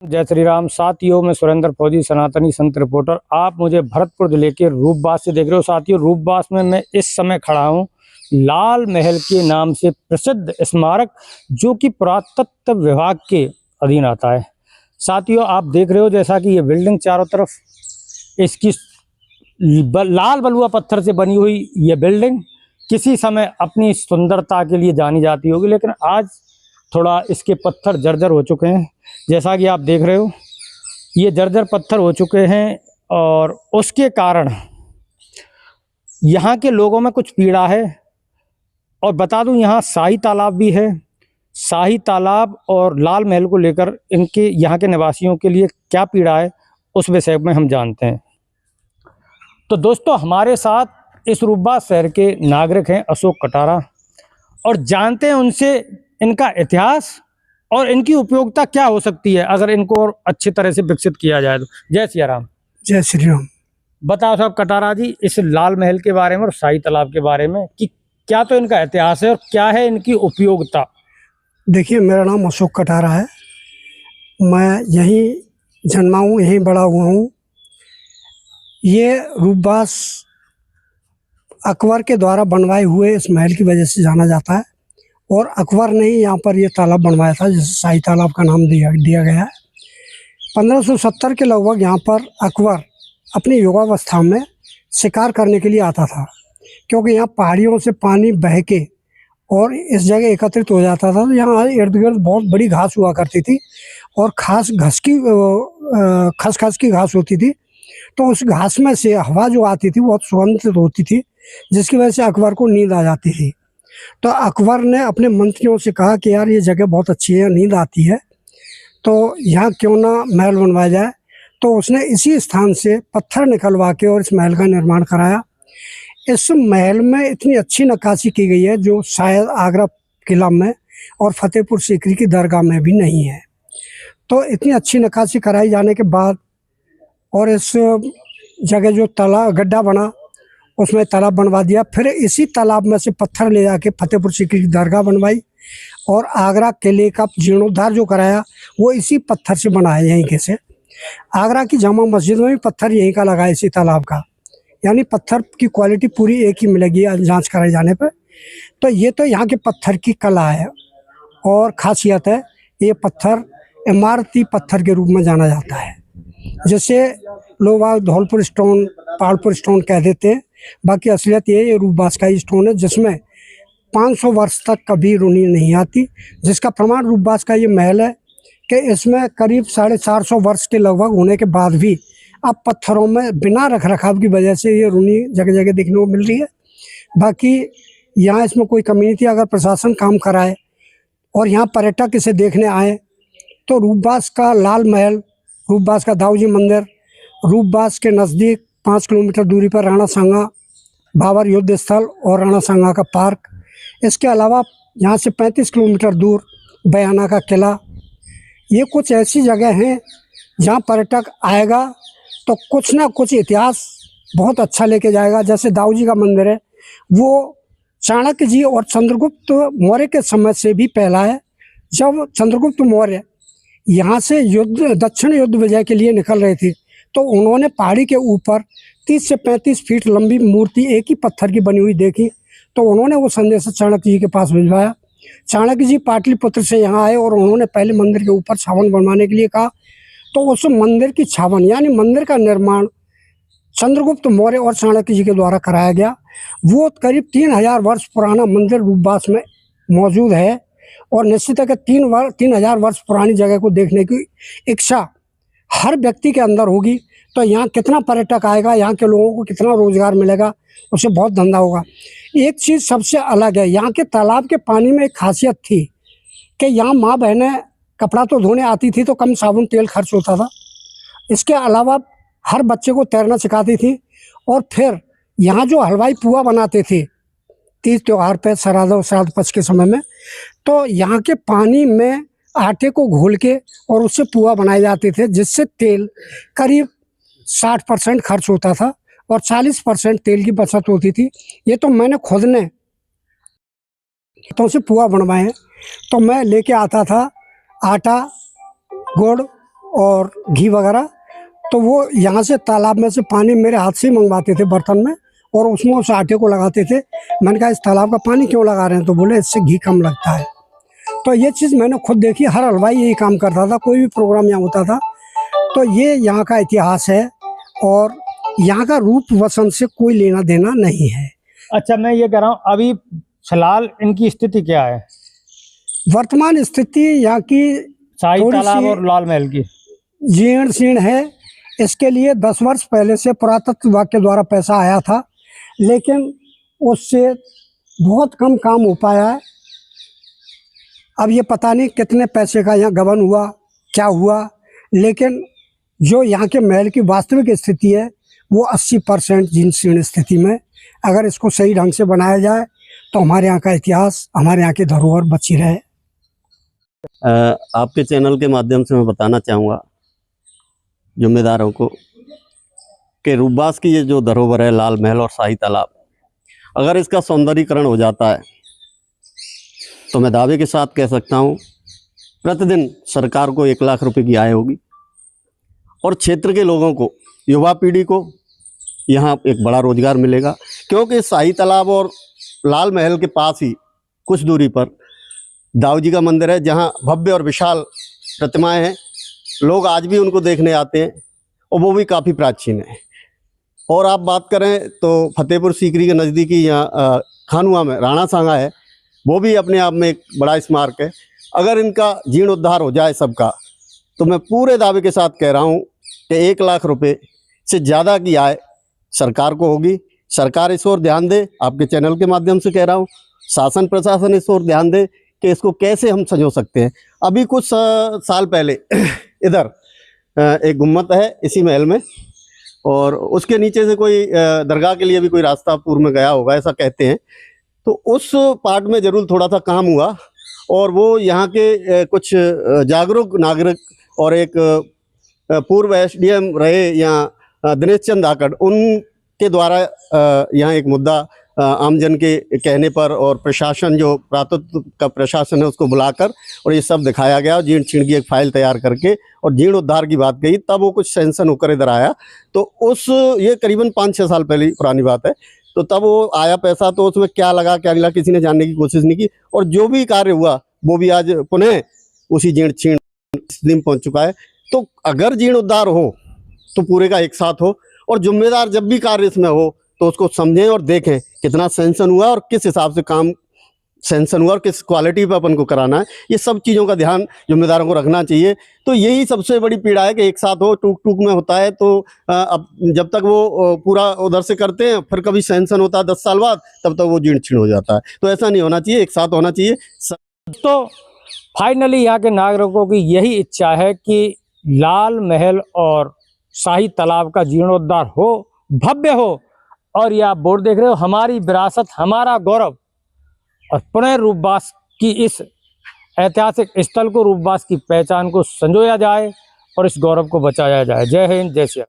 जय श्री राम। साथियों, मैं सुरेंद्र फौजी, सनातनी संत रिपोर्टर। आप मुझे भरतपुर जिले के रूपबास से देख रहे हो। साथियों, रूपबास में मैं इस समय खड़ा हूँ लाल महल के नाम से प्रसिद्ध स्मारक, जो कि पुरातत्व विभाग के अधीन आता है। साथियों, आप देख रहे हो जैसा कि ये बिल्डिंग चारों तरफ इसकी लाल बलुआ पत्थर से बनी हुई ये बिल्डिंग किसी समय अपनी सुंदरता के लिए जानी जाती होगी, लेकिन आज थोड़ा इसके पत्थर जर्जर हो चुके हैं। जैसा कि आप देख रहे हो, ये जर्जर पत्थर हो चुके हैं और उसके कारण यहाँ के लोगों में कुछ पीड़ा है। और बता दूं, यहाँ शाही तालाब भी है। शाही तालाब और लाल महल को लेकर इनके यहाँ के निवासियों के लिए क्या पीड़ा है, उस विषय में हम जानते हैं। तो दोस्तों, हमारे साथ इस रूपबास शहर के नागरिक हैं अशोक कटारा, और जानते हैं उनसे इनका इतिहास और इनकी उपयोगिता क्या हो सकती है अगर इनको और अच्छी तरह से विकसित किया जाए तो। जय सिया राम। जय श्री राम। बताओ साहब कटारा जी, इस लाल महल के बारे में और शाही तालाब के बारे में कि क्या तो इनका इतिहास है और क्या है इनकी उपयोगिता। देखिए, मेरा नाम अशोक कटारा है। मैं यहीं जन्मा हूँ, यहीं बड़ा हुआ हूँ। ये रूपबास अकबर के द्वारा बनवाए हुए इस महल की वजह से जाना जाता है, और अकबर ने ही यहाँ पर ये तालाब बनवाया था, जिसे शाही तालाब का नाम दिया गया है। 1570 के लगभग यहाँ पर अकबर अपनी युवावस्था में शिकार करने के लिए आता था, क्योंकि यहाँ पहाड़ियों से पानी बह के और इस जगह एकत्रित हो जाता था। तो यहाँ इर्द गिर्द बहुत बड़ी घास हुआ करती थी, और खस की घास होती थी। तो उस घास में से हवा जो आती थी बहुत सुगंधित होती थी, जिसकी वजह से अकबर को नींद आ जाती थी। तो अकबर ने अपने मंत्रियों से कहा कि यार, ये जगह बहुत अच्छी है, नींद आती है, तो यहाँ क्यों ना महल बनवाया जाए। तो उसने इसी स्थान से पत्थर निकलवा के और इस महल का निर्माण कराया। इस महल में इतनी अच्छी नक्काशी की गई है, जो शायद आगरा किला में और फतेहपुर सीकरी की दरगाह में भी नहीं है। तो इतनी अच्छी नक्काशी कराई जाने के बाद, और इस जगह जो तालाब गड्ढा बना, उसमें तालाब बनवा दिया। फिर इसी तालाब में से पत्थर ले जाके फतेहपुर सीकरी की दरगाह बनवाई, और आगरा किले का जीर्णोद्धार जो कराया वो इसी पत्थर से बनाया यहीं के से। आगरा की जामा मस्जिद में भी पत्थर यहीं का लगा, इसी तालाब का। यानी पत्थर की क्वालिटी पूरी एक ही मिलेगी जांच कराए जाने पर। तो ये तो यहाँ के पत्थर की कला है और ख़ासियत है। ये पत्थर इमारती पत्थर के रूप में जाना जाता है, जैसे लोग धौलपुर स्टोन, पहाड़पुर स्टोन कह देते हैं। बाकी असलियत ये रूपबास का ही स्टोन है, जिसमें 500 वर्ष तक कभी रुनी नहीं आती। जिसका प्रमाण रूपबास का ये महल है कि इसमें करीब 450 वर्ष के लगभग होने के बाद भी अब पत्थरों में बिना रख रखाव की वजह से ये रुनी जगह जगह देखने को मिल रही है। बाकी यहाँ इसमें कोई कमी नहीं थी। अगर प्रशासन काम कराए और यहाँ पर्यटक इसे देखने आए, तो रूपबास का लाल महल, रूपबास का दाऊजी मंदिर, रूपबास के नज़दीक 5 किलोमीटर दूरी पर राणा सांगा बाबर युद्ध स्थल और राणा सांगा का पार्क। इसके अलावा यहाँ से 35 किलोमीटर दूर बयाना का किला। ये कुछ ऐसी जगह हैं जहाँ पर्यटक आएगा तो कुछ ना कुछ इतिहास बहुत अच्छा लेके जाएगा। जैसे दाऊजी का मंदिर है, वो चाणक्य जी और चंद्रगुप्त मौर्य के समय से भी पहला है। जब चंद्रगुप्त मौर्य यहाँ से दक्षिण युद्ध विजय के लिए निकल रहे थे, तो उन्होंने पहाड़ी के ऊपर 30 से 35 फीट लंबी मूर्ति एक ही पत्थर की बनी हुई देखी। तो उन्होंने वो संदेश चाणक्य जी के पास भिजवाया। चाणक्य जी पाटलिपुत्र से यहाँ आए और उन्होंने पहले मंदिर के ऊपर छावन बनवाने के लिए कहा। तो उस मंदिर की छावन यानी मंदिर का निर्माण चंद्रगुप्त मौर्य और चाणक्य जी के द्वारा कराया गया। वो करीब 3000 वर्ष पुराना मंदिर रूपबास में मौजूद है, और निश्चित है कि 3000 वर्ष पुरानी जगह को देखने की इच्छा हर व्यक्ति के अंदर होगी। तो यहाँ कितना पर्यटक आएगा, यहाँ के लोगों को कितना रोजगार मिलेगा, उससे बहुत धंधा होगा। एक चीज़ सबसे अलग है, यहाँ के तालाब के पानी में एक खासियत थी कि यहाँ माँ बहनें कपड़ा तो धोने आती थी, तो कम साबुन तेल खर्च होता था। इसके अलावा हर बच्चे को तैरना सिखाती थी। और फिर यहाँ जो हलवाई पुआ बनाते थे तीज त्यौहार पे, श्राद्ध पक्ष के समय में, तो यहाँ के पानी में आटे को घोल के और उससे पुआ बनाए जाते थे, जिससे तेल करीब 60% खर्च होता था और 40% तेल की बचत होती थी। ये तो मैंने खुद ने हाथों से पुआ बनवाए हैं। तो मैं लेके आता था आटा, गुड़ और घी वगैरह। तो वो यहाँ से तालाब में से पानी मेरे हाथ से ही मंगवाते थे बर्तन में, और उसमें उस आटे को लगाते थे। मैंने कहा इस तालाब का पानी क्यों लगा रहे हैं, तो बोले इससे घी कम लगता है। तो ये चीज़ मैंने खुद देखी, हर हलवाई यही काम करता था, कोई भी प्रोग्राम यहाँ होता था। तो ये यहाँ का इतिहास है, और यहाँ का रूप वसंत से कोई लेना देना नहीं है। अच्छा, मैं ये कह रहा हूँ अभी फिलहाल इनकी स्थिति क्या है, वर्तमान स्थिति यहाँ की शाही थोड़ी तालाब सी और लाल महल की? जीर्ण शीर्ण है। इसके लिए 10 वर्ष पहले से पुरातत्व विभाग के द्वारा पैसा आया था, लेकिन उससे बहुत कम काम हो पाया है। अब ये पता नहीं कितने पैसे का यहाँ गबन हुआ, क्या हुआ, लेकिन जो यहाँ के महल की वास्तविक स्थिति है वो 80% जीर्ण शीर्ण स्थिति में। अगर इसको सही ढंग से बनाया जाए तो हमारे यहाँ का इतिहास, हमारे यहाँ की धरोहर बची रहे। आपके चैनल के माध्यम से मैं बताना चाहूँगा जिम्मेदारों को कि रूपबास की ये जो धरोहर है लाल महल और शाही तालाब, अगर इसका सौंदर्यीकरण हो जाता है तो मैं दावे के साथ कह सकता हूँ प्रतिदिन सरकार को 1 लाख रुपए की आय होगी, और क्षेत्र के लोगों को, युवा पीढ़ी को यहाँ एक बड़ा रोजगार मिलेगा। क्योंकि शाही तालाब और लाल महल के पास ही कुछ दूरी पर दाऊ जी का मंदिर है, जहाँ भव्य और विशाल प्रतिमाएं हैं। लोग आज भी उनको देखने आते हैं, और वो भी काफ़ी प्राचीन है। और आप बात करें तो फतेहपुर सीकरी के नज़दीकी यहाँ खानुआ में राणा सांगा है, वो भी अपने आप में एक बड़ा स्मारक है। अगर इनका जीर्णोद्धार हो जाए सबका, तो मैं पूरे दावे के साथ कह रहा हूँ कि 1 लाख रुपए से ज़्यादा की आय सरकार को होगी। सरकार इस ओर ध्यान दे, आपके चैनल के माध्यम से कह रहा हूँ, शासन प्रशासन इस ओर ध्यान दे कि इसको कैसे हम संजो सकते हैं। अभी कुछ साल पहले इधर एक गुम्मत है इसी महल में, और उसके नीचे से कोई दरगाह के लिए भी कोई रास्ता पूर्व में गया होगा, ऐसा कहते हैं। तो उस पार्ट में ज़रूर थोड़ा सा काम हुआ, और वो यहाँ के कुछ जागरूक नागरिक और एक पूर्व SDM रहे यहाँ दिनेश चंद आकड़, उनके द्वारा यहाँ एक मुद्दा आमजन के कहने पर और प्रशासन, जो पुरातत्व का प्रशासन है, उसको बुलाकर और ये सब दिखाया गया, जीर्ण शीर्ण की एक फाइल तैयार करके और जीर्णोद्धार की बात कही, तब वो कुछ सेंसन होकर इधर आया। तो उस ये करीबन 5-6 साल पहले पुरानी बात है। तो तब वो आया पैसा, तो उसमें क्या लगा क्या मिला किसी ने जानने की कोशिश नहीं की, और जो भी कार्य हुआ वो भी आज पुनः उसी जीर्ण शीर्ण स्थिति में पहुँच चुका है। तो अगर जीर्णोद्धार हो तो पूरे का एक साथ हो, और जिम्मेदार जब भी कार्य इसमें हो तो उसको समझें और देखें कितना सेंसन हुआ और किस हिसाब से काम सेंसन हुआ और किस क्वालिटी पर अपन को कराना है। ये सब चीज़ों का ध्यान जिम्मेदारों को रखना चाहिए। तो यही सबसे बड़ी पीड़ा है कि एक साथ हो, टूक टूक में होता है। तो अब जब तक वो पूरा उधर से करते हैं, फिर कभी सेंसन होता है 10 साल बाद, तब तक वो जीर्ण शीर्ण हो जाता है। तो ऐसा नहीं होना चाहिए, एक साथ होना चाहिए। तो फाइनली यहाँ के नागरिकों की यही इच्छा है कि लाल महल और शाही तालाब का जीर्णोद्धार हो, भव्य हो, और ये आप बोर्ड देख रहे हो, हमारी विरासत, हमारा गौरव, और पुनः रूपबास की इस ऐतिहासिक स्थल को, रूपबास की पहचान को संजोया जाए और इस गौरव को बचाया जाए। जय हिंद, जय श्री राम।